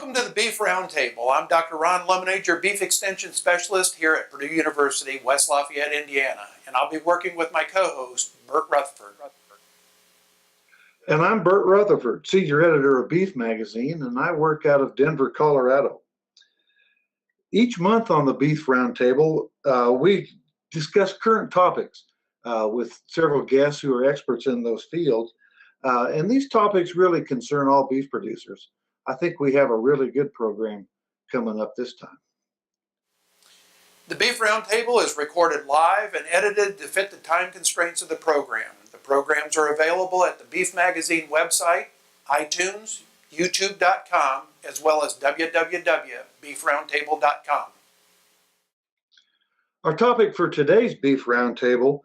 Welcome to the Beef Roundtable. I'm Dr. Ron Lemonade, your beef extension specialist here at Purdue University, West Lafayette, Indiana, and I'll be working with my co-host, Bert Rutherford. And I'm Bert Rutherford, senior editor of Beef Magazine, and I work out of Denver, Colorado. Each month on the Beef Roundtable, we discuss current topics with several guests who are experts in those fields, and these topics really concern all beef producers. I think we have a really good program coming up this time. The Beef Roundtable is recorded live and edited to fit the time constraints of the program. The programs are available at the Beef Magazine website, iTunes, YouTube.com, as well as www.beefroundtable.com. Our topic for today's Beef Roundtable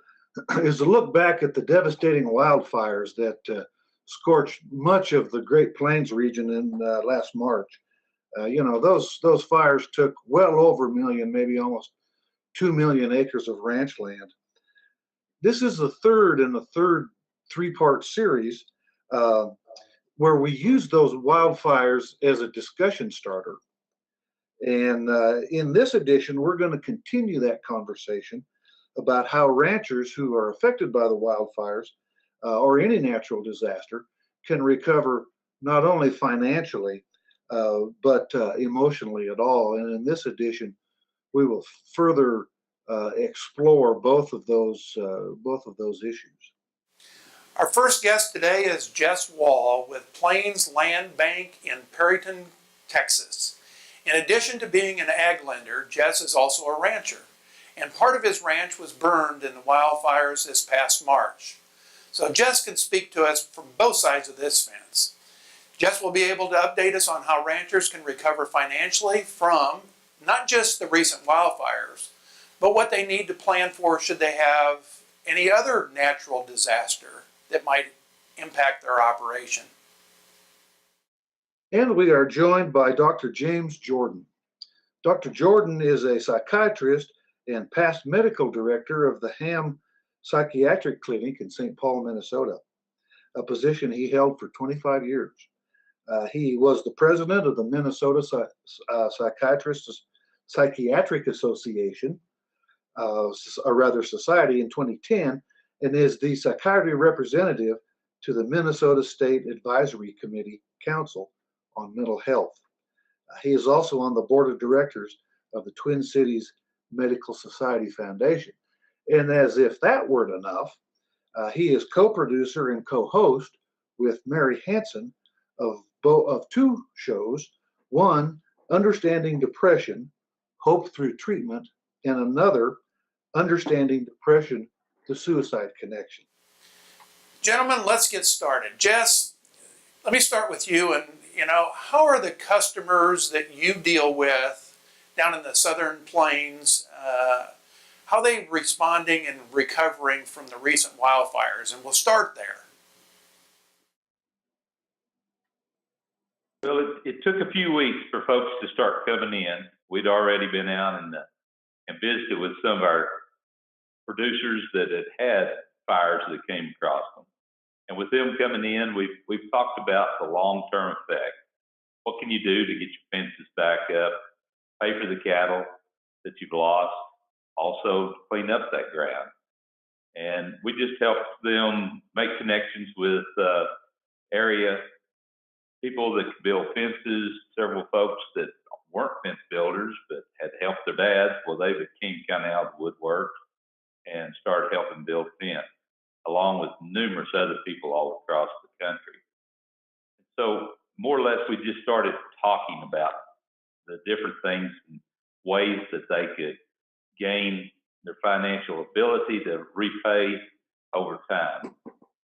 is to look back at the devastating wildfires that scorched much of the Great Plains region in last March. Those fires took well over a million, maybe almost 2 million acres of ranch land. This is the third in the three-part series where we use those wildfires as a discussion starter. And in this edition, we're going to continue that conversation about how ranchers who are affected by the wildfires or any natural disaster can recover not only financially, but emotionally at all. And in this edition, we will further explore both of those issues. Our first guest today is Jess Wall with Plains Land Bank in Perryton, Texas. In addition to being an ag lender, Jess is also a rancher, and part of his ranch was burned in the wildfires this past March. So Jess can speak to us from both sides of this fence. Jess will be able to update us on how ranchers can recover financially from not just the recent wildfires, but what they need to plan for should they have any other natural disaster that might impact their operation. And we are joined by Dr. James Jordan. Dr. Jordan is a psychiatrist and past medical director of the Hamm Psychiatric Clinic in St. Paul, Minnesota, a position he held for 25 years. He was the president of the Minnesota Psychiatric Association, society in 2010, and is the psychiatry representative to the Minnesota State Advisory Committee Council on Mental Health. He is also on the board of directors of the Twin Cities Medical Society Foundation. And as if that weren't enough, he is co-producer and co-host with Mary Hansen of two shows, one, Understanding Depression, Hope Through Treatment, and another, Understanding Depression, The Suicide Connection. Gentlemen, let's get started. Jess, let me start with you. And, how are the customers that you deal with down in the Southern Plains, how are they responding and recovering from the recent wildfires? And we'll start there. Well, it took a few weeks for folks to start coming in. We'd already been out and visited with some of our producers that had fires that came across them. And with them coming in, we've talked about the long-term effect. What can you do to get your fences back up, pay for the cattle that you've lost, also clean up that ground? And we just helped them make connections with area people that could build fences, several folks that weren't fence builders but had helped their dads. Well, they came kind of out of the woodwork and started helping build fence, along with numerous other people all across the country. So more or less, we just started talking about the different things and ways that they could gain their financial ability to repay over time.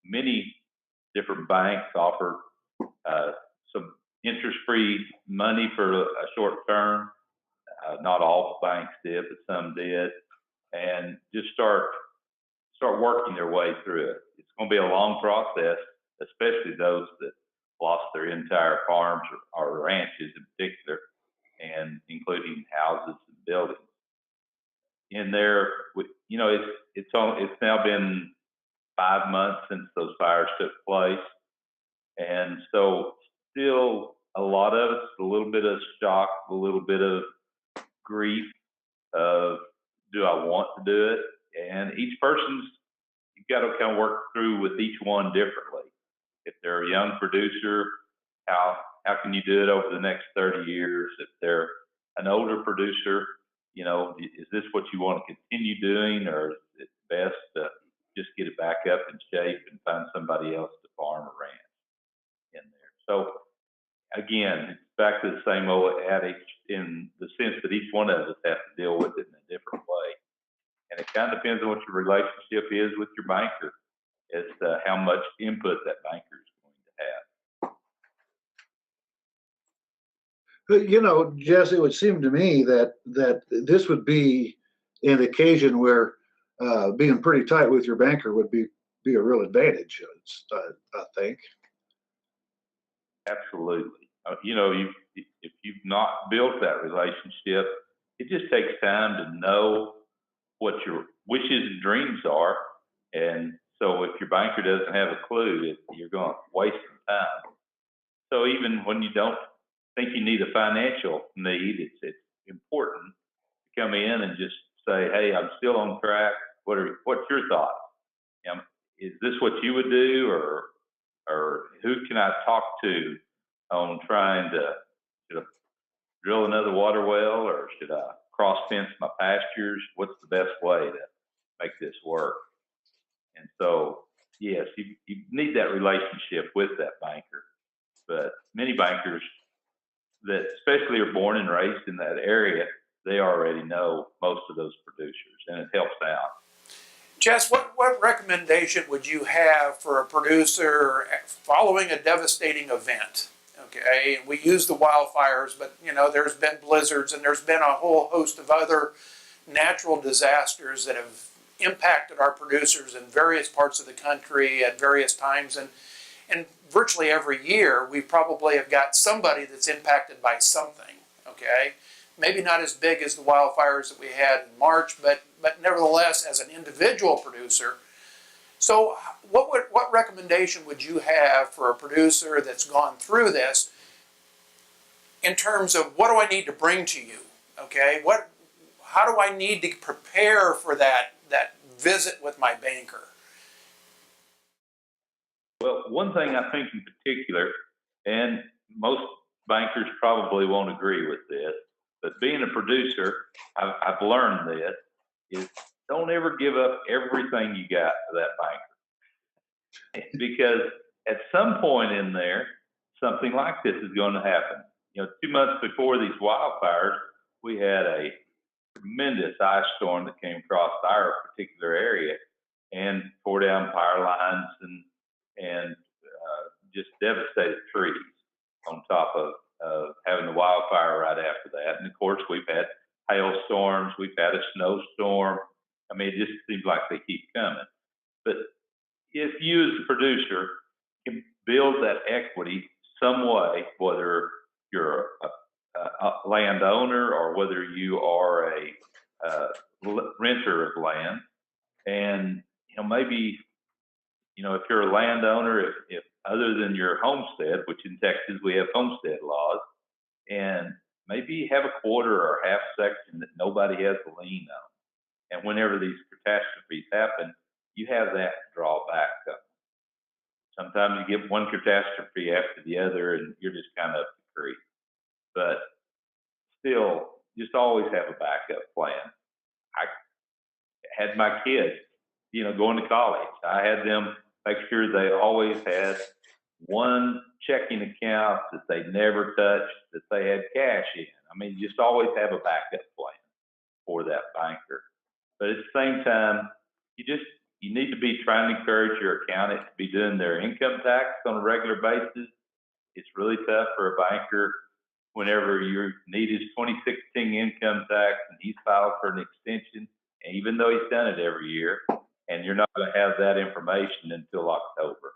Many different banks offer some interest-free money for a short term. Not all banks did, but some did. And just start working their way through it. It's going to be a long process, especially those that lost their entire farms or ranches in particular, and including houses and buildings. In there, it's now been 5 months since those fires took place, and so still a lot of it's a little bit of shock, a little bit of grief of, do I want to do it? And each person's, you've got to kind of work through with each one differently. If they're a young producer, how can you do it over the next 30 years? If they're an older producer, you know, is this what you want to continue doing, or is it best to just get it back up in shape and find somebody else to farm or ranch in there? So again, it's back to the same old adage in the sense that each one of us have to deal with it in a different way. And it kind of depends on what your relationship is with your banker as to how much input that banker is going to have. But, you know, Jess, it would seem to me that this would be an occasion where being pretty tight with your banker would be a real advantage. I think. Absolutely. You know, if you've not built that relationship, it just takes time to know what your wishes and dreams are. And so if your banker doesn't have a clue, you're going to waste some time. So even when you don't think you need a financial need, it's important to come in and just say, hey, I'm still on track. What's your thoughts? Is this what you would do, or who can I talk to on trying to, should I drill another water well, or should I cross fence my pastures? What's the best way to make this work? And so, yes, you need that relationship with that banker. But many bankers that especially are born and raised in that area, they already know most of those producers, and it helps out. Jess, what recommendation would you have for a producer following a devastating event? Okay, we use the wildfires, but you know, there's been blizzards and there's been a whole host of other natural disasters that have impacted our producers in various parts of the country at various times, and virtually every year we probably have got somebody that's impacted by something. Okay, maybe not as big as the wildfires that we had in March, but nevertheless, as an individual producer. So what recommendation would you have for a producer that's gone through this in terms of what do I need to bring to you? Okay, how do I need to prepare for that visit with my banker? Well, one thing I think in particular, and most bankers probably won't agree with this, but being a producer, I've learned this, is don't ever give up everything you got to that banker. Because at some point in there, something like this is going to happen. You know, 2 months before these wildfires, we had a tremendous ice storm that came across our particular area and tore down power lines and just devastated trees on top of having the wildfire right after that. And of course, we've had hailstorms, we've had a snowstorm. I mean, it just seems like they keep coming. But if you as a producer can build that equity some way, whether you're a landowner or whether you are a renter of land, and you know, maybe, you know, if you're a landowner, if other than your homestead, which in Texas we have homestead laws, and maybe have a quarter or half section that nobody has a lien on. And whenever these catastrophes happen, you have that to draw back up. Sometimes you get one catastrophe after the other and you're just kind of up the creek. But still, just always have a backup plan. I had my kids, you know, going to college. I had them make sure they always had one checking account that they never touched, that they had cash in. I mean, just always have a backup plan for that banker. But at the same time, you need to be trying to encourage your accountant to be doing their income tax on a regular basis. It's really tough for a banker whenever you need his 2016 income tax and he's filed for an extension, and even though he's done it every year, and you're not going to have that information until October.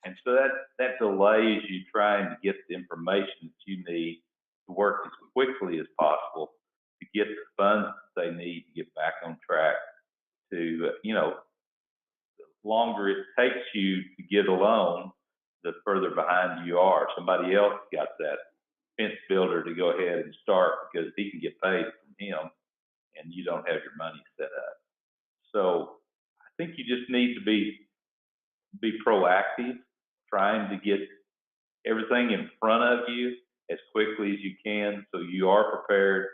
And so that delays you trying to get the information that you need to work as quickly as possible to get the funds that they need to get back on track. To, you know, the longer it takes you to get a loan, the further behind you are. Somebody else got that fence builder to go ahead and start because he can get paid from him and you don't have your money set up. So I think you just need to be proactive, trying to get everything in front of you as quickly as you can so you are prepared.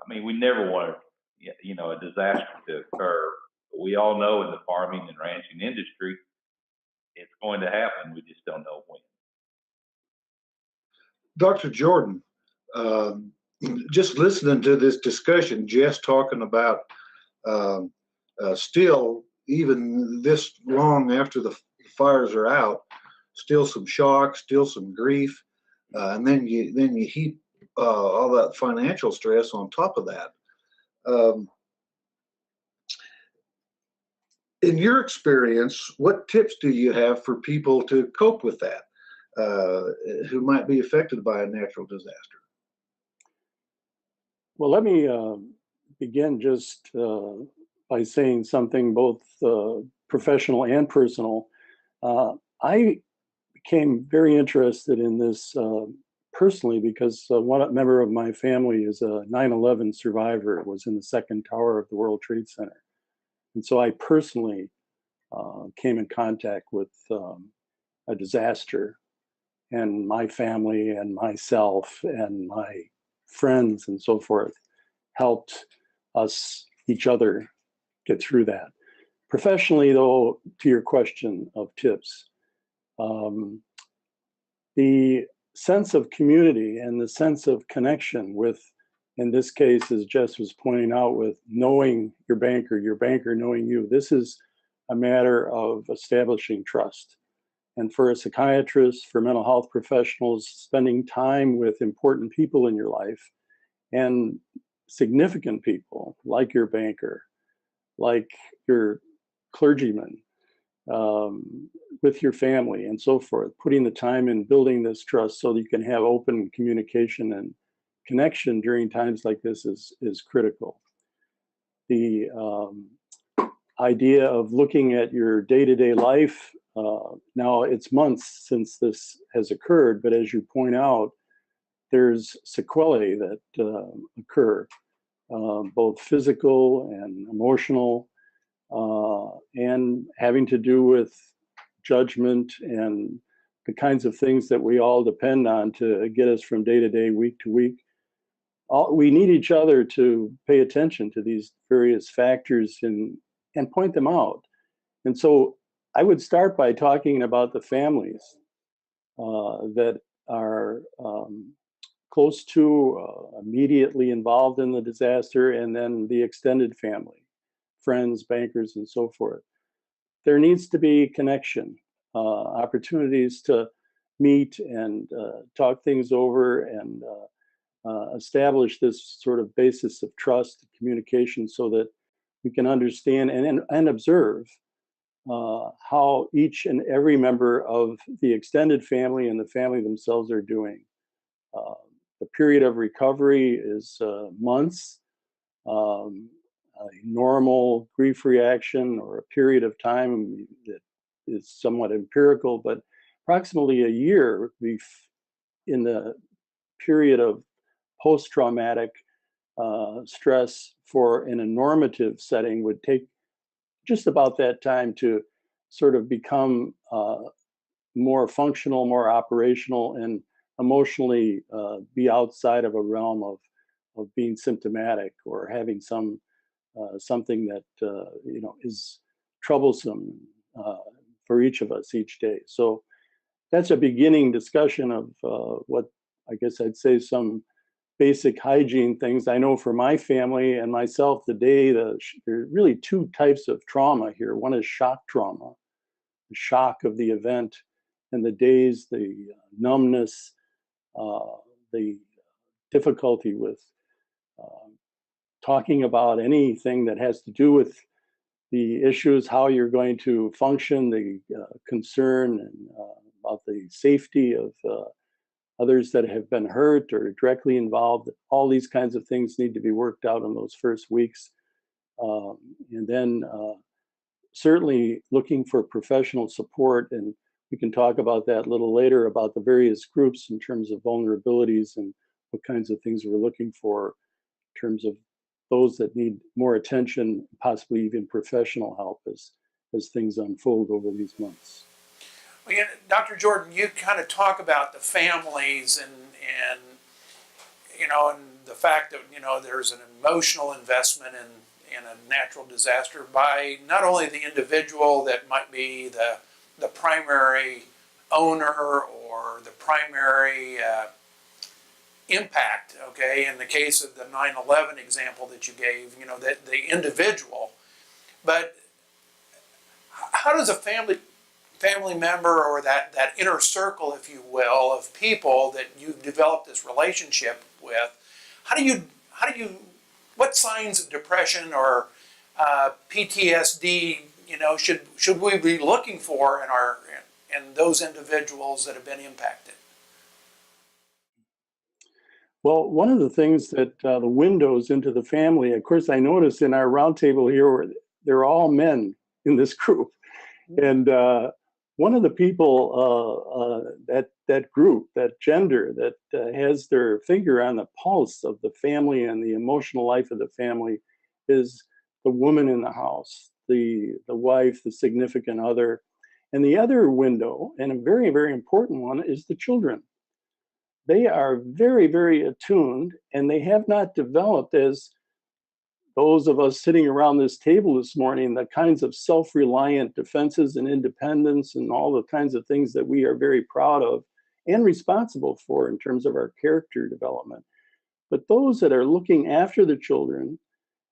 I mean, we never want a disaster to occur. But we all know in the farming and ranching industry, it's going to happen. We just don't know when. Dr. Jordan, just listening to this discussion, Jess talking about still, even this long after the fires are out, still some shock, still some grief, and then you heap all that financial stress on top of that. In your experience, what tips do you have for people to cope with that, who might be affected by a natural disaster? Well, let me begin just by saying something both professional and personal. I became very interested in this personally because one member of my family is a 9/11 survivor, was in the second tower of the World Trade Center. And so I personally came in contact with a disaster, and my family and myself and my friends and so forth helped each other get through that. Professionally, though, to your question of tips, the sense of community and the sense of connection with, in this case, as Jess was pointing out, with knowing your banker knowing you, this is a matter of establishing trust. And for a psychiatrist, for mental health professionals, spending time with important people in your life and significant people like your banker, like your clergyman, with your family and so forth, putting the time in building this trust so that you can have open communication and connection during times like this is critical. The idea of looking at your day-to-day life, now it's months since this has occurred, but as you point out, there's sequelae that occur, both physical and emotional, and having to do with judgment and the kinds of things that we all depend on to get us from day to day, week to week. We need each other to pay attention to these various factors and point them out. And so I would start by talking about the families that are close to, immediately involved in the disaster, and then the extended family, friends, bankers, and so forth. There needs to be connection, opportunities to meet and talk things over and establish this sort of basis of trust and communication so that we can understand and observe how each and every member of the extended family and the family themselves are doing. The period of recovery is months. A normal grief reaction or a period of time that is somewhat empirical, but approximately a year in the period of post-traumatic stress for in a normative setting would take just about that time to sort of become more functional, more operational, and emotionally be outside of a realm of being symptomatic or having something that is troublesome for each of us each day. So that's a beginning discussion of what I guess I'd say some basic hygiene things. I know for my family and myself today, there are really two types of trauma here. One is shock trauma, the shock of the event and the days, the numbness, the difficulty with talking about anything that has to do with the issues, how you're going to function, the concern and about the safety of others that have been hurt or directly involved. All these kinds of things need to be worked out in those first weeks. And then certainly looking for professional support and we can talk about that a little later, about the various groups in terms of vulnerabilities and what kinds of things we're looking for in terms of those that need more attention, possibly even professional help as things unfold over these months. Well, Dr. Jordan, you kind of talk about the families and and the fact that there's an emotional investment in a natural disaster by not only the individual that might be the primary owner or the primary impact, okay, in the case of the 9/11 example that you gave, that the individual, but how does a family member or that inner circle, if you will, of people that you've developed this relationship with, what signs of depression or PTSD, should we be looking for in those individuals that have been impacted? Well, one of the things that the windows into the family, of course, I noticed in our roundtable here, they're all men in this group. And one of the people, that group, that gender that has their finger on the pulse of the family and the emotional life of the family is the woman in the house, the wife, the significant other. And the other window, and a very, very important one, is the children. They are very, very attuned, and they have not developed, as those of us sitting around this table this morning, the kinds of self-reliant defenses and independence and all the kinds of things that we are very proud of and responsible for in terms of our character development. But those that are looking after the children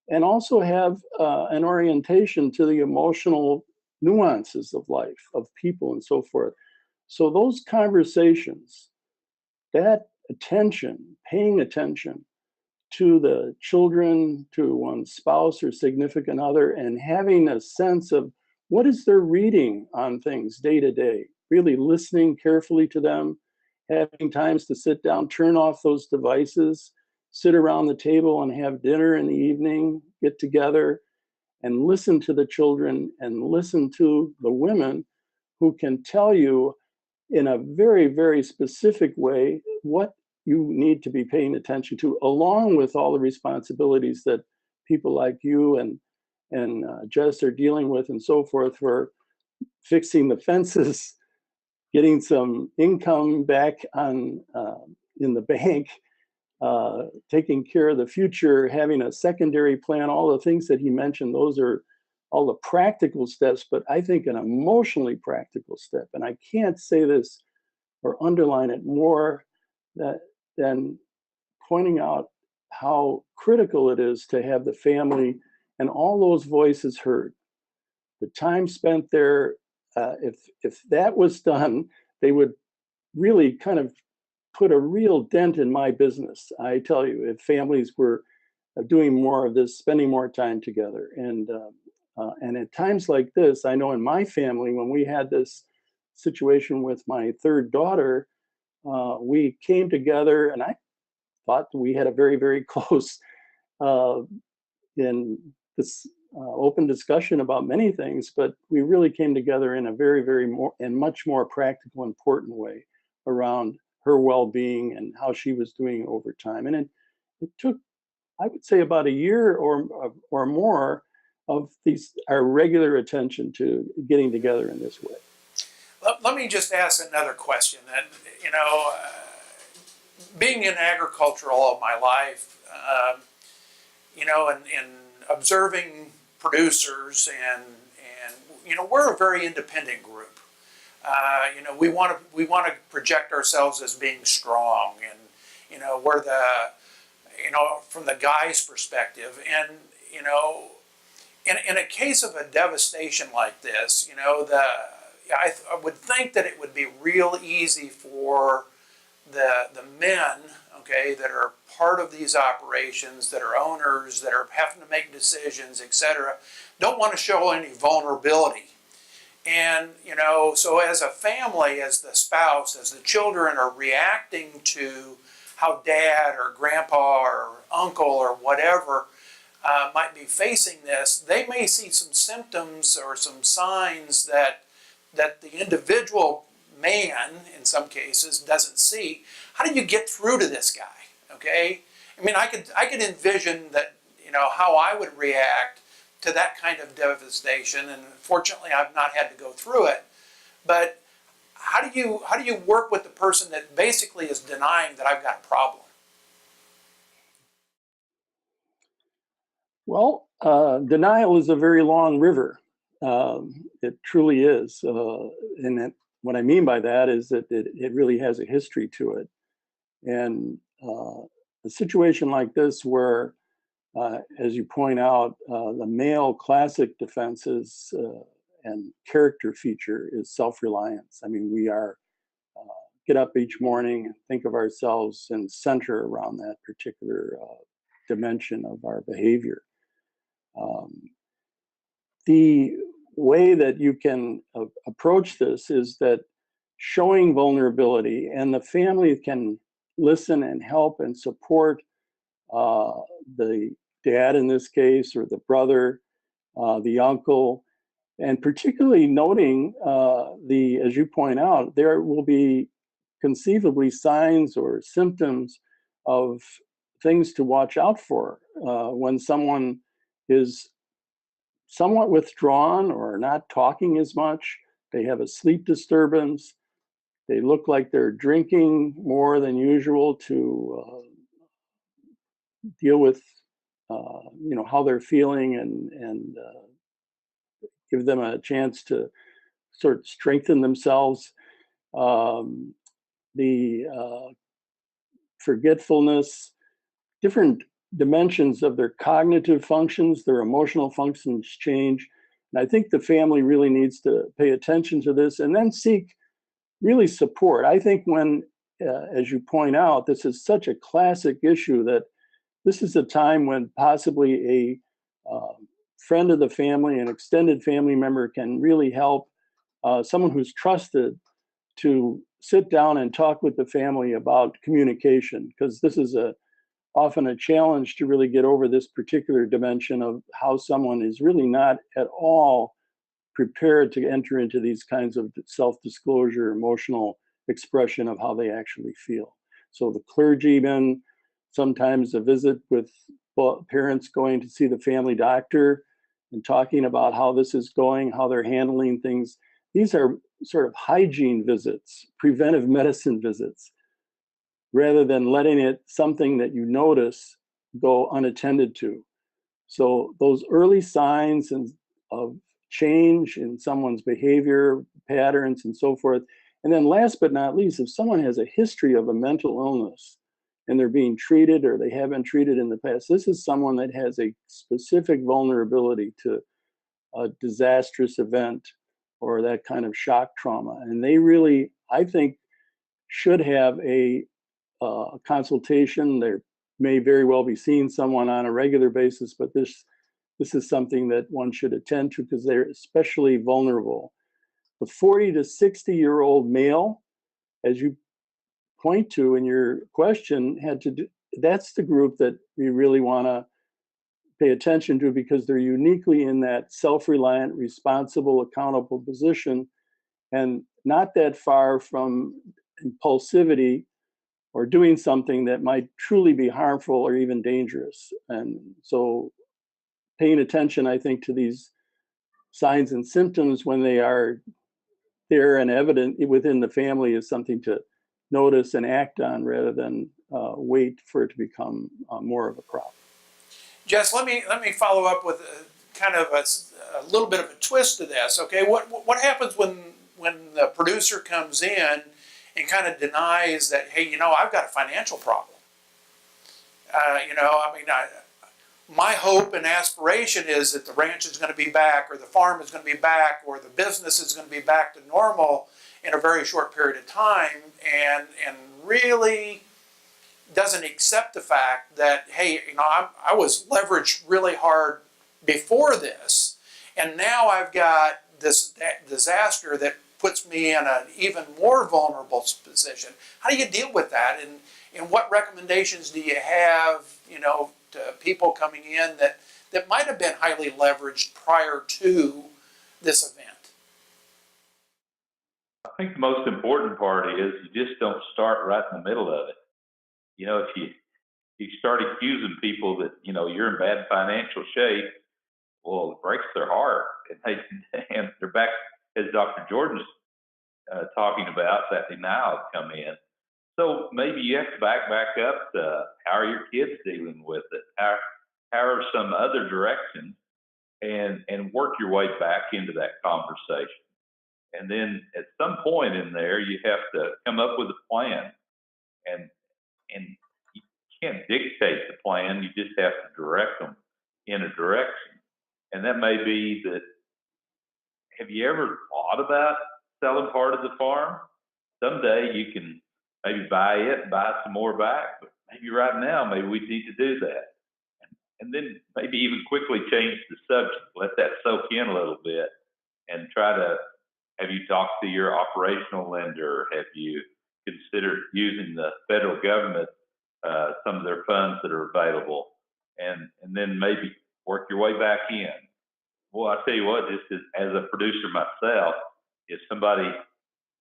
and also have an orientation to the emotional nuances of life, of people and so forth. So those conversations, that attention, paying attention to the children, to one's spouse or significant other, and having a sense of what is their reading on things day to day, really listening carefully to them, having times to sit down, turn off those devices, sit around the table and have dinner in the evening, get together and listen to the children and listen to the women who can tell you in a very, very specific way what you need to be paying attention to, along with all the responsibilities that people like you and Jess are dealing with and so forth, for fixing the fences, getting some income back on in the bank, taking care of the future, having a secondary plan, all the things that he mentioned. Those are all the practical steps, but I think an emotionally practical step, and I can't say this or underline it more than pointing out how critical it is to have the family and all those voices heard. The time spent there, if that was done, they would really kind of put a real dent in my business. I tell you, if families were doing more of this, spending more time together. And at times like this, I know in my family, when we had this situation with my third daughter, we came together, and I thought we had a very, very close in this open discussion about many things, but we really came together in a very, very more and much more practical, important way around her well-being and how she was doing over time. And it took, I would say, about a year or more of our regular attention to getting together in this way. Let me just ask another question. And being in agriculture all of my life, and observing producers, and we're a very independent group. We want to project ourselves as being strong, and we're from the guy's perspective, and in a case of a devastation like this, I would think that it would be real easy for the men, okay, that are part of these operations, that are owners, that are having to make decisions, etc., don't want to show any vulnerability. And, so as a family, as the spouse, as the children are reacting to how dad or grandpa or uncle or whatever might be facing this, they may see some symptoms or some signs that the individual man, in some cases, doesn't see. How do you get through to this guy? Okay, I mean, I could envision that, you know, how I would react to that kind of devastation, and fortunately, I've not had to go through it. But how do you work with the person that basically is denying that I've got a problem? Well, denial is a very long river. It truly is. What I mean by that is that it really has a history to it. And a situation like this where, as you point out, the male classic defenses and character feature is self-reliance. I mean, we are get up each morning and think of ourselves and center around that particular dimension of our behavior. The way that you can approach this is that showing vulnerability, and the family can listen and help and support the dad in this case, or the brother, the uncle, and particularly noting as you point out, there will be conceivably signs or symptoms of things to watch out for when someone is somewhat withdrawn or not talking as much. They have a sleep disturbance. They look like they're drinking more than usual to deal with how they're feeling and give them a chance to sort of strengthen themselves. The forgetfulness, different dimensions of their cognitive functions, their emotional functions change. And I think the family really needs to pay attention to this and then seek really support. I think when, as you point out, this is such a classic issue that this is a time when possibly a friend of the family, an extended family member can really help someone who's trusted to sit down and talk with the family about communication, because this is often a challenge to really get over this particular dimension of how someone is really not at all prepared to enter into these kinds of self-disclosure, emotional expression of how they actually feel. So the clergyman, sometimes a visit with parents going to see the family doctor and talking about how this is going, how they're handling things. These are sort of hygiene visits, preventive medicine visits, rather than letting it, something that you notice, go unattended to. So those early signs of change in someone's behavior patterns and so forth. And then last but not least, if someone has a history of a mental illness and they're being treated or they have been treated in the past, this is someone that has a specific vulnerability to a disastrous event or that kind of shock trauma. And they really, I think, should have a consultation. They may very well be seeing someone on a regular basis, but this is something that one should attend to because they're especially vulnerable. The 40 to 60-year-old male, as you point to in your question, that's the group that we really want to pay attention to because they're uniquely in that self-reliant, responsible, accountable position and not that far from impulsivity or doing something that might truly be harmful or even dangerous. And so paying attention, I think, to these signs and symptoms when they are there and evident within the family is something to notice and act on rather than wait for it to become more of a problem. Jess, let me follow up with kind of a little bit of a twist to this. Okay, what happens when the producer comes in and kind of denies that, hey, I've got a financial problem? My hope and aspiration is that the ranch is going to be back, or the farm is going to be back, or the business is going to be back to normal in a very short period of time, and really doesn't accept the fact that, hey, I was leveraged really hard before this, and now I've got this disaster that puts me in an even more vulnerable position. How do you deal with that, and what recommendations do you have, to people coming in that might have been highly leveraged prior to this event? I think the most important part is you just don't start right in the middle of it. You know, if you start accusing people that, you know, you're in bad financial shape, well, it breaks their heart. And they're back, as Dr. Jordan's talking about, that denial come in. So maybe you have to back up to how are your kids dealing with it? How are some other directions? And work your way back into that conversation. And then at some point in there, you have to come up with a plan. And you can't dictate the plan. You just have to direct them in a direction. And that may be that, have you ever thought about selling part of the farm? Someday you can maybe buy it and buy some more back, but maybe right now, maybe we need to do that. And then maybe even quickly change the subject, let that soak in a little bit, and try to, have you talked to your operational lender? Have you considered using the federal government, some of their funds that are available? And then maybe work your way back in. Well, I tell you what, just as a producer myself, if somebody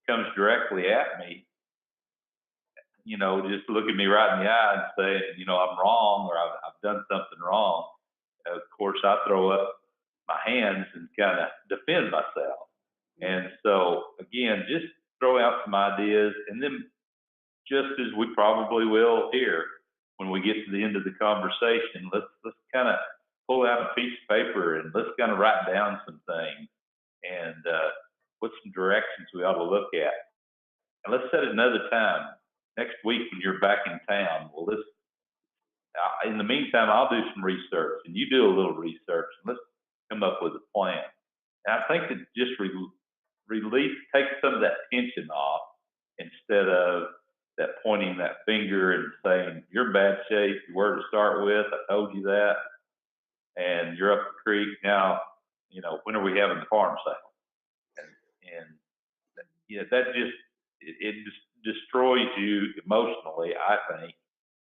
comes directly at me, you know, just look at me right in the eye and say, you know, I'm wrong, or I've done something wrong. Of course, I throw up my hands and kind of defend myself. And so, again, just throw out some ideas, and then just as we probably will here, when we get to the end of the conversation, let's kind of pull out a piece of paper and let's kind of write down some things and put some directions we ought to look at. And let's set another time next week when you're back in town. Well, in the meantime, I'll do some research and you do a little research, and let's come up with a plan. And I think that just take some of that tension off, instead of that pointing that finger and saying, you're in bad shape, you were to start with, I told you that, and you're up the creek. Now, you know, when are we having the farm sale? And yeah, that it just destroys you emotionally, I think,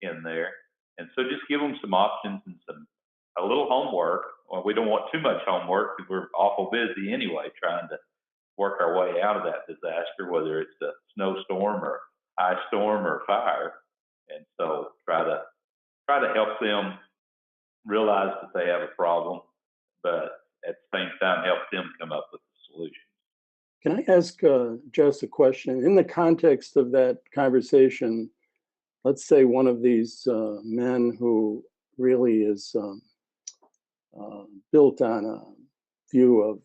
in there. And so just give them some options and a little homework. Well, we don't want too much homework because we're awful busy anyway, trying to work our way out of that disaster, whether it's a snowstorm or ice storm or fire. And so try to help them realize that they have a problem, but at the same time help them come up with a solution. Can I ask Jess a question? In the context of that conversation, let's say one of these men who really is built on a view of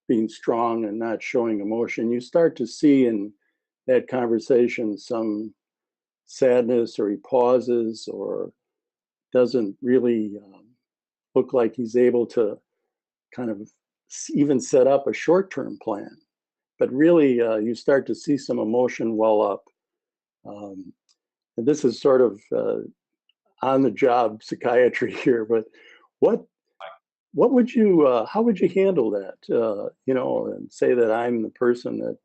being strong and not showing emotion, you start to see in that conversation some sadness, or he pauses, or doesn't really look like he's able to kind of even set up a short-term plan. But really, you start to see some emotion well up. And this is sort of on-the-job psychiatry here, but what would you, how would you handle that? You know, and say that I'm the person that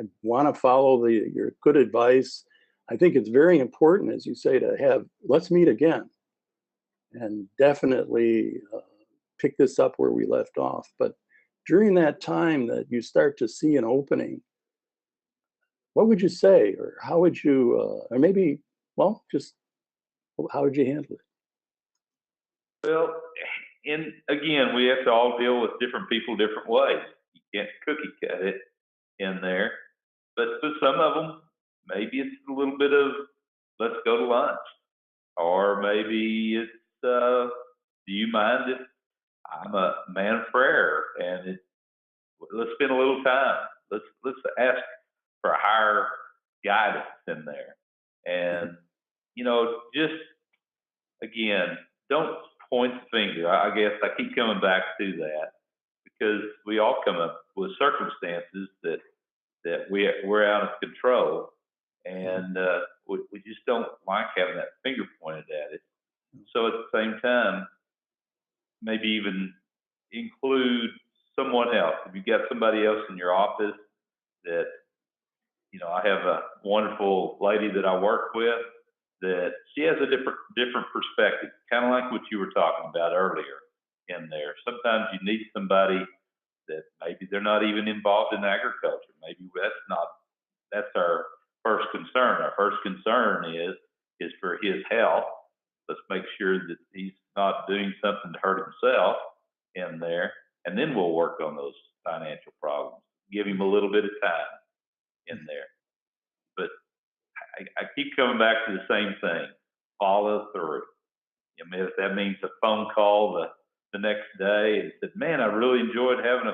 I want to follow your good advice. I think it's very important, as you say, to have, let's meet again, and definitely pick this up where we left off. But during that time that you start to see an opening, what would you say, or how would you, or maybe, well, just how would you handle it? Well, and again, we have to all deal with different people different ways. You can't cookie cut it in there. But for some of them, maybe it's a little bit of, let's go to lunch. Or maybe it's, do you mind if I'm a man of prayer and let's spend a little time. Let's ask for a higher guidance in there. And, you know, just, again, don't point the finger. I guess I keep coming back to that, because we all come up with circumstances that we're out of control, and we just don't like having that finger pointed at it. So at the same time, maybe even include someone else. If you've got somebody else in your office that, you know, I have a wonderful lady that I work with that she has a different perspective, kind of like what you were talking about earlier in there. Sometimes you need somebody that maybe they're not even involved in agriculture. Maybe that's our first concern. Our first concern is for his health. Let's make sure that he's not doing something to hurt himself in there, and then we'll work on those financial problems. Give him a little bit of time in there. But I keep coming back to the same thing: follow through. I mean, if that means a phone call the next day and said, "Man, I really enjoyed having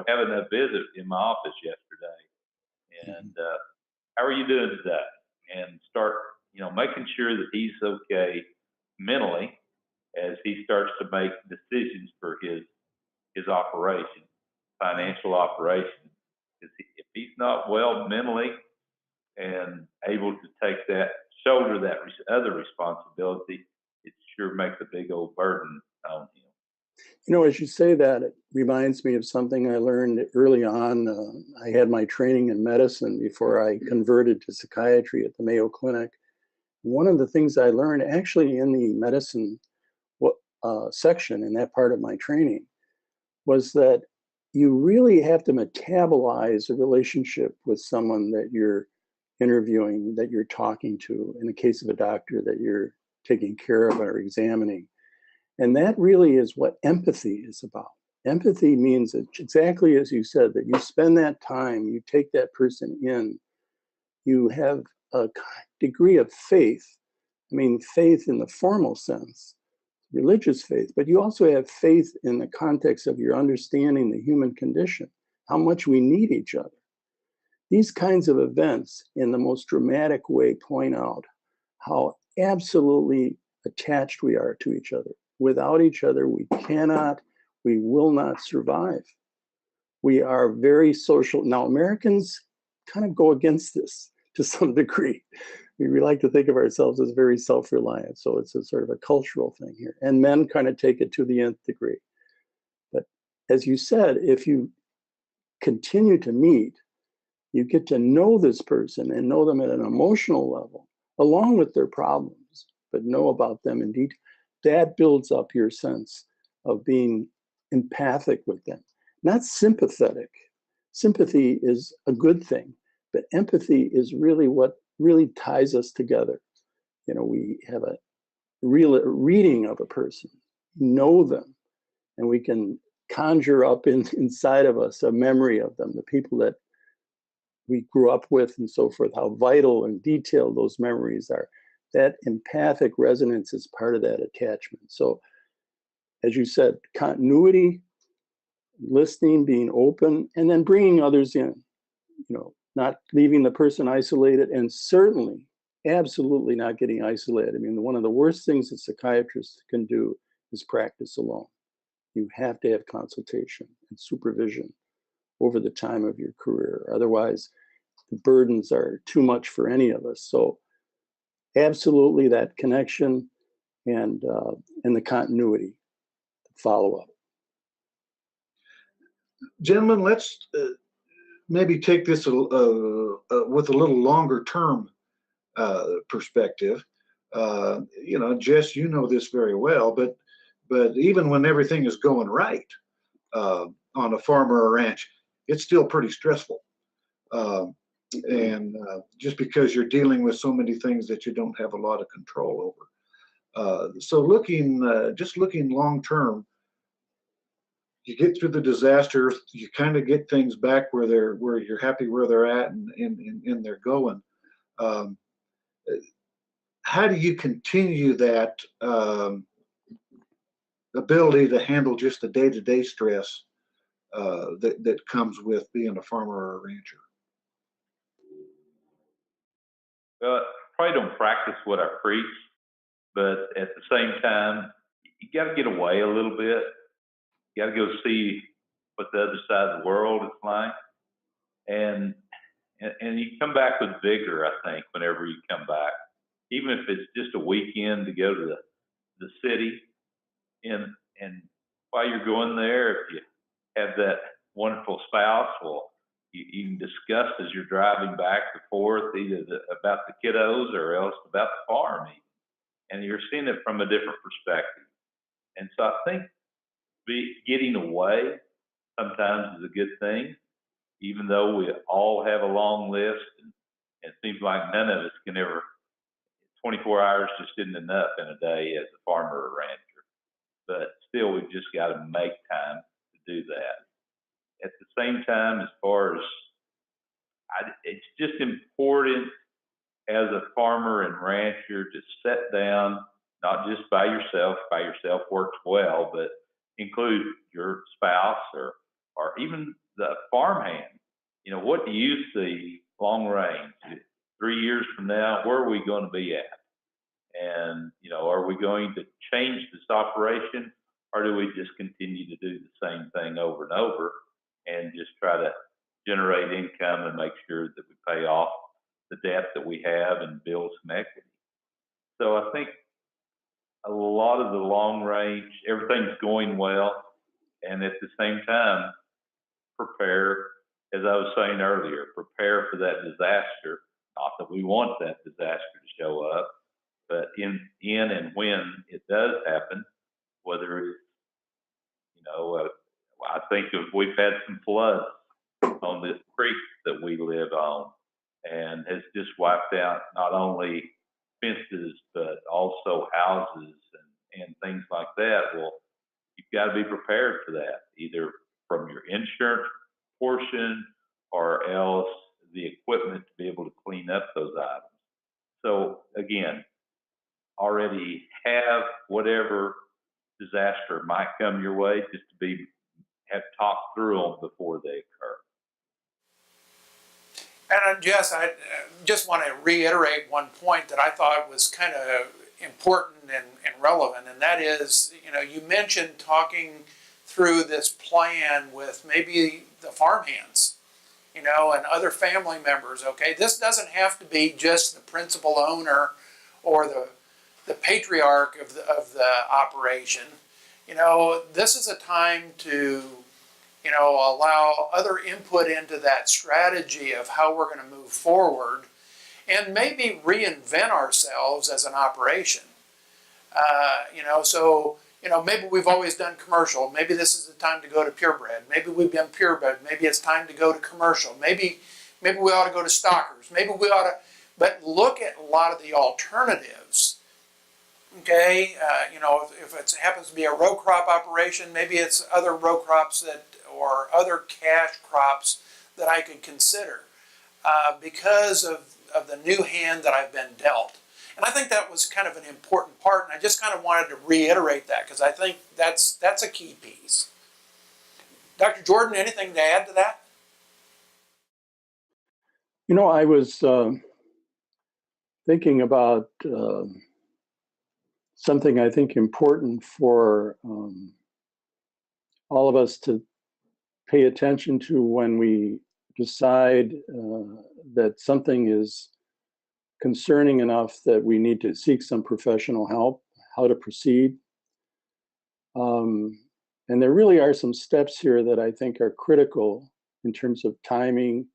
having a visit in my office yesterday, and how are you doing today?" And start, making sure that he's okay mentally as he starts to make decisions for his operation, financial operation. If he's not well mentally and able to shoulder that other responsibility, it sure makes a big old burden on him. As you say that, it reminds me of something I learned early on. I had my training in medicine before I converted to psychiatry at the Mayo Clinic. One of the things I learned actually in the medicine section in that part of my training was that you really have to metabolize a relationship with someone that you're interviewing, that you're talking to, in the case of a doctor that you're taking care of or examining. And that really is what empathy is about. Empathy means that, exactly as you said, that you spend that time, you take that person in, you have a degree of faith. I mean, faith in the formal sense, religious faith, but you also have faith in the context of your understanding the human condition, how much we need each other. These kinds of events, in the most dramatic way, point out how absolutely attached we are to each other. Without each other, we will not survive. We are very social. Now, Americans kind of go against this to some degree. We like to think of ourselves as very self-reliant. So it's a sort of a cultural thing here. And men kind of take it to the nth degree. But as you said, if you continue to meet, you get to know this person and know them at an emotional level, along with their problems, but know about them in detail. That builds up your sense of being empathic with them, not sympathetic. Sympathy is a good thing, but empathy is really what really ties us together. We have a real reading of a person, know them, and we can conjure up inside of us a memory of them, the people that we grew up with and so forth, how vital and detailed those memories are. That empathic resonance is part of that attachment. So, as you said, continuity, listening, being open, and then bringing others in, not leaving the person isolated, and certainly, absolutely not getting isolated. I mean, one of the worst things that psychiatrists can do is practice alone. You have to have consultation and supervision over the time of your career. Otherwise, the burdens are too much for any of us. So, absolutely that connection and the continuity, follow up. Gentlemen, let's maybe take this with a little longer term perspective. Jess, you know this very well, but even when everything is going right on a farm or a ranch, it's still pretty stressful. And just because you're dealing with so many things that you don't have a lot of control over. So looking long term, you get through the disaster, you kind of get things back where you're happy where they're at and they're going. How do you continue that ability to handle just the day-to-day stress that comes with being a farmer or a rancher? Well, I probably don't practice what I preach, but at the same time, you got to get away a little bit. You got to go see what the other side of the world is like, and you come back with vigor. I think whenever you come back, even if it's just a weekend to go to the city, and while you're going there, if you have that wonderful spouse, well, you can discuss as you're driving back and forth either about the kiddos or else about the farm, and you're seeing it from a different perspective. And so I think getting away sometimes is a good thing, even though we all have a long list, and it seems like none of us can ever, 24 hours just isn't enough in a day as a farmer or rancher. But still, we've just got to make time to do that. At the same time, as far as, it's just important as a farmer and rancher to sit down, not just by yourself works well, but include your spouse or even the farmhand. You know, what do you see long range? 3 years from now, where are we going to be at? And, you know, are we going to change this operation, or do we just continue to do the same thing over and over and just try to generate income and make sure that we pay off the debt that we have and build some equity? So I think a lot of the long range, everything's going well, and at the same time, prepare, as I was saying earlier, prepare for that disaster. Not that we want that disaster to show up, but in and when it does happen, whether it's, you know, I think we've had some floods on this creek that we live on, and has just wiped out not only fences but also houses and things like that. Well, you've got to be prepared for that, either from your insurance portion or else the equipment to be able to clean up those items. So again, already have whatever disaster might come your way, just to have talked through them before they occur. And Jess, I just want to reiterate one point that I thought was kind of important and relevant, and that is, you know, you mentioned talking through this plan with maybe the farmhands, you know, and other family members. Okay, this doesn't have to be just the principal owner or the patriarch of the operation. You know, this is a time to, you know, allow other input into that strategy of how we're going to move forward and maybe reinvent ourselves as an operation. You know, so, you know, maybe we've always done commercial. Maybe this is the time to go to purebred. Maybe we've been purebred. Maybe it's time to go to commercial. Maybe we ought to go to stockers. Maybe we ought to, but look at a lot of the alternatives. Okay, you know, if it happens to be a row crop operation, maybe it's other row crops that, or other cash crops that I could consider because of the new hand that I've been dealt. And I think that was kind of an important part, and I just kind of wanted to reiterate that because I think that's a key piece. Dr. Jordan, anything to add to that? You know, I was thinking about something I think important for all of us to pay attention to when we decide that something is concerning enough that we need to seek some professional help, how to proceed. And there really are some steps here that I think are critical in terms of timing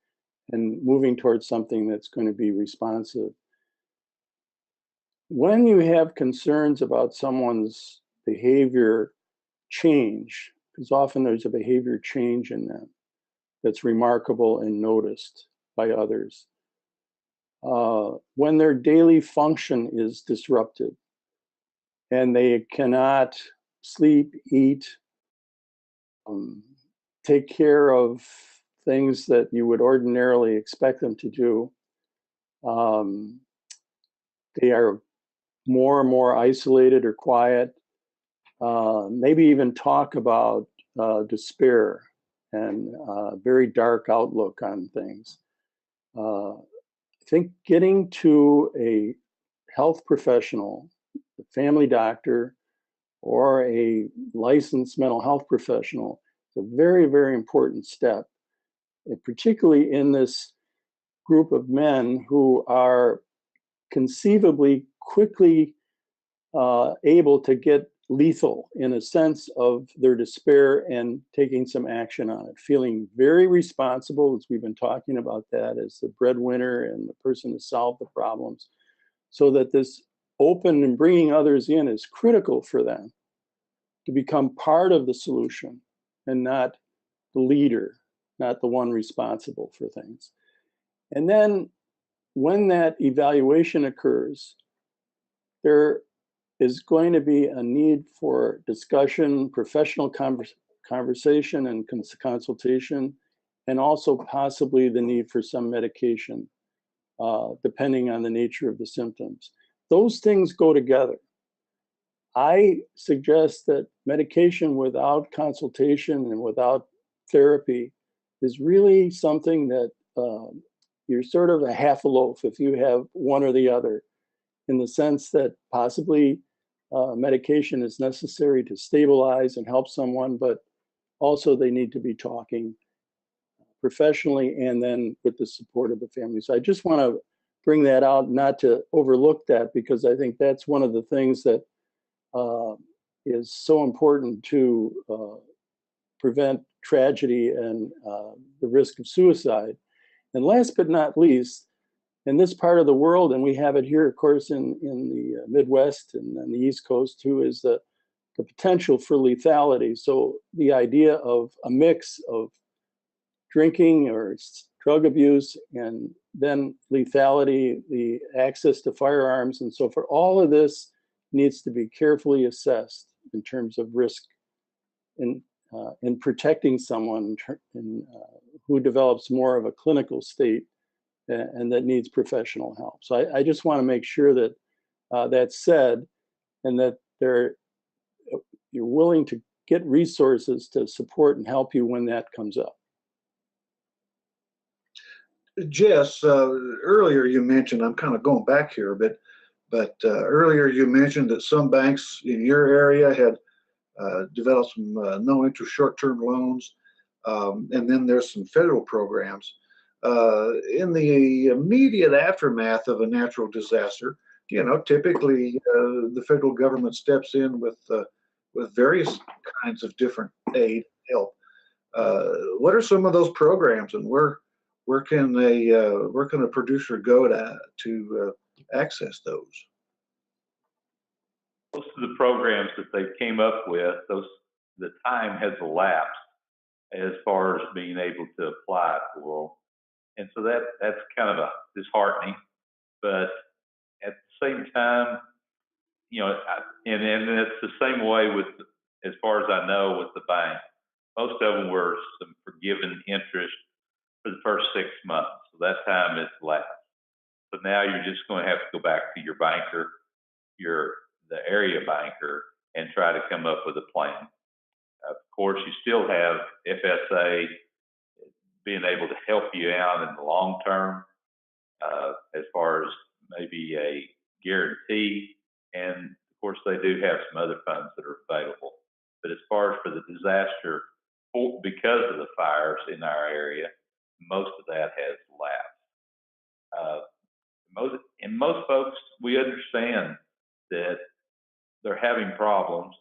and moving towards something that's going to be responsive. When you have concerns about someone's behavior change, because often there's a behavior change in them that's remarkable and noticed by others, when their daily function is disrupted and they cannot sleep, eat, take care of things that you would ordinarily expect them to do, they are more and more isolated or quiet, maybe even talk about despair and very dark outlook on things. I think getting to a health professional, a family doctor, or a licensed mental health professional is a very, very important step, and particularly in this group of men who are conceivably quickly able to get lethal in a sense of their despair and taking some action on it, feeling very responsible, as we've been talking about that, as the breadwinner and the person to solve the problems, so that this open and bringing others in is critical for them to become part of the solution and not the leader, not the one responsible for things. And then when that evaluation occurs, there is going to be a need for discussion, professional conversation and consultation, and also possibly the need for some medication, depending on the nature of the symptoms. Those things go together. I suggest that medication without consultation and without therapy is really something that you're sort of a half a loaf if you have one or the other, in the sense that possibly medication is necessary to stabilize and help someone, but also they need to be talking professionally and then with the support of the family. So I just want to bring that out, not to overlook that, because I think that's one of the things that is so important to prevent tragedy and the risk of suicide. And last but not least, in this part of the world, and we have it here, of course, in the Midwest and on the East Coast too, is the potential for lethality. So the idea of a mix of drinking or drug abuse and then lethality, the access to firearms and so forth, all of this needs to be carefully assessed in terms of risk in protecting someone who develops more of a clinical state and that needs professional help. So I just want to make sure that that's said, and that you're willing to get resources to support and help you when that comes up. Jess, earlier you mentioned, I'm kind of going back here, but earlier you mentioned that some banks in your area had developed some no-interest short-term loans, and then there's some federal programs. In the immediate aftermath of a natural disaster, typically the federal government steps in with various kinds of different aid help. What are some of those programs, and where can a producer go to access those? Most of the programs that they came up with, the time has elapsed as far as being able to apply for. And so that's kind of disheartening. But at the same time, and it's the same way with, as far as I know, with the bank. Most of them were some forgiven interest for the first 6 months. So that time has lapsed. So now you're just going to have to go back to your banker, the area banker, and try to come up with a plan. Of course, you still have FSA being able to help you out in the long term, as far as maybe a guarantee. And of course, they do have some other funds that are available. But as far as for the disaster, because of the fires in our area, most of that has lapsed. Most folks, we understand that they're having problems,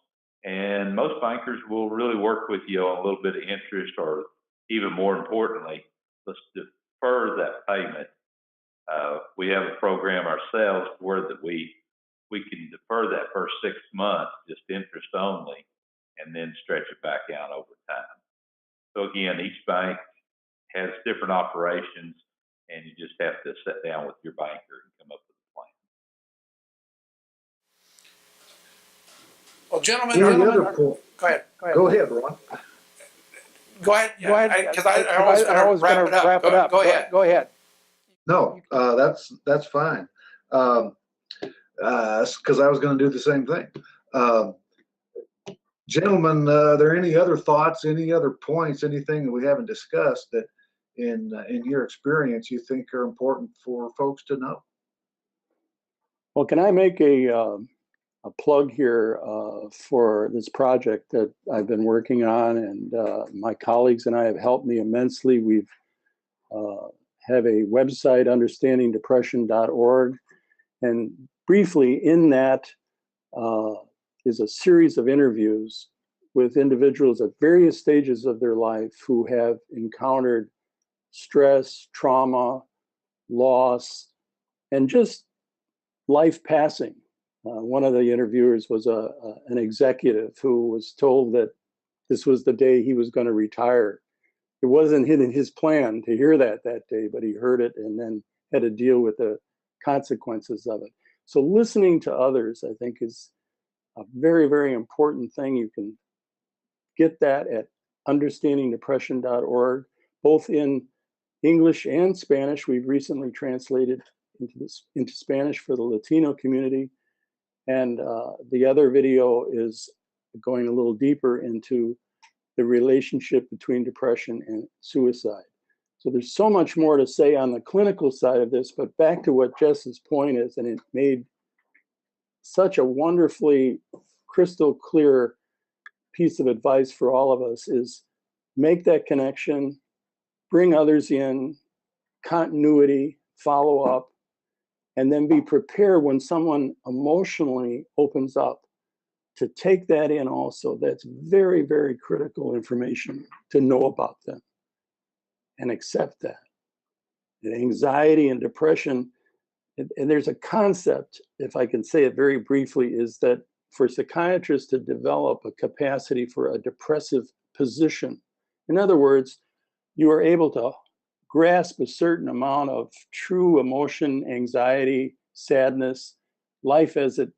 and most bankers will really work with you on a little bit of interest, or even more importantly, let's defer that payment. We have a program ourselves where that we can defer that first 6 months, just interest only, and then stretch it back out over time. So again, each bank has different operations, and you just have to sit down with your banker and come up with a plan. Well, gentlemen, Go ahead. Go ahead, Ron. Go ahead. Go ahead. Because I was going to wrap it up. Go ahead. Go ahead. No, that's fine. Because I was going to do the same thing. Gentlemen, are there any other thoughts, any other points, anything that we haven't discussed that in your experience you think are important for folks to know? Well, can I make a plug here for this project that I've been working on, and my colleagues and I have helped me immensely. We've have a website, understandingdepression.org, and briefly in that is a series of interviews with individuals at various stages of their life who have encountered stress, trauma, loss, and just life passing. One of the interviewers was an executive who was told that this was the day he was going to retire. it wasn't in his plan to hear that day, but he heard it and then had to deal with the consequences of it. So listening to others, I think, is a very, very important thing. You can get that at understandingdepression.org, both in English and Spanish. We've recently translated into Spanish for the Latino community. And the other video is going a little deeper into the relationship between depression and suicide. So there's so much more to say on the clinical side of this, but back to what Jess's point is, and it made such a wonderfully crystal clear piece of advice for all of us, is make that connection, bring others in, continuity, follow up, and then be prepared when someone emotionally opens up to take that in also. That's very, very critical information to know about them and accept that. And anxiety and depression, and there's a concept, if I can say it very briefly, is that for psychiatrists to develop a capacity for a depressive position, in other words, you are able to grasp a certain amount of true emotion, anxiety, sadness, life as it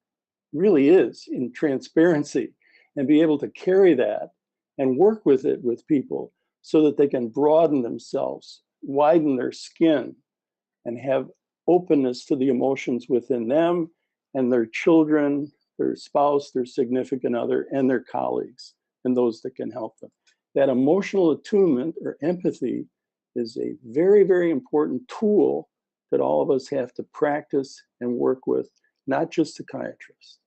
really is in transparency, and be able to carry that and work with it with people so that they can broaden themselves, widen their skin, and have openness to the emotions within them and their children, their spouse, their significant other, and their colleagues, and those that can help them. That emotional attunement or empathy is a very, very important tool that all of us have to practice and work with, not just psychiatrists,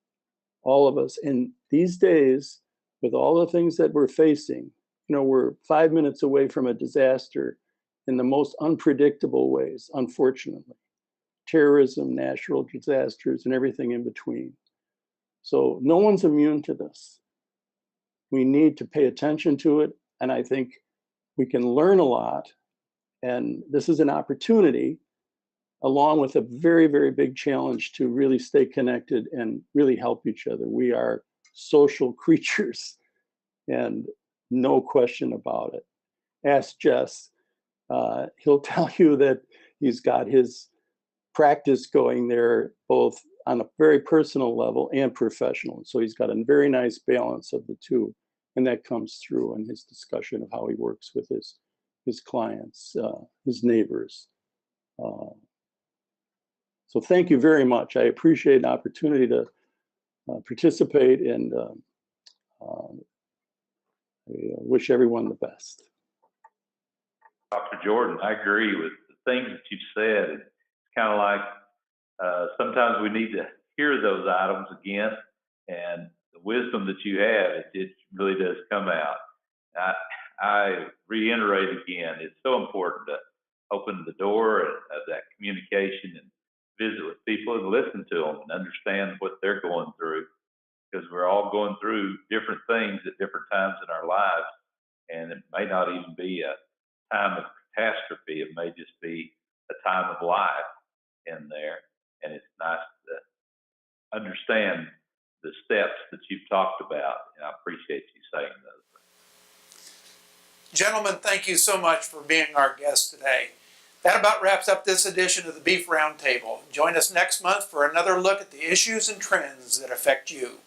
all of us. And these days, with all the things that we're facing, we're 5 minutes away from a disaster in the most unpredictable ways, unfortunately. Terrorism, natural disasters, and everything in between. So no one's immune to this. We need to pay attention to it, and I think we can learn a lot. And this is an opportunity, along with a very, very big challenge, to really stay connected and really help each other. We are social creatures, and no question about it. Ask Jess. He'll tell you that he's got his practice going there, both on a very personal level and professional. So he's got a very nice balance of the two. And that comes through in his discussion of how he works with his clients, his neighbors. So thank you very much. I appreciate an opportunity to participate, and I wish everyone the best. Dr. Jordan, I agree with the things that you've said. It's kind of like sometimes we need to hear those items again, and the wisdom that you have, it really does come out. I reiterate again, it's so important to open the door of that communication and visit with people and listen to them and understand what they're going through, because we're all going through different things at different times in our lives, and it may not even be a time of catastrophe. It may just be a time of life in there, and it's nice to understand the steps that you've talked about, and I appreciate you saying those. Gentlemen, thank you so much for being our guest today. That about wraps up this edition of the Beef Roundtable. Join us next month for another look at the issues and trends that affect you.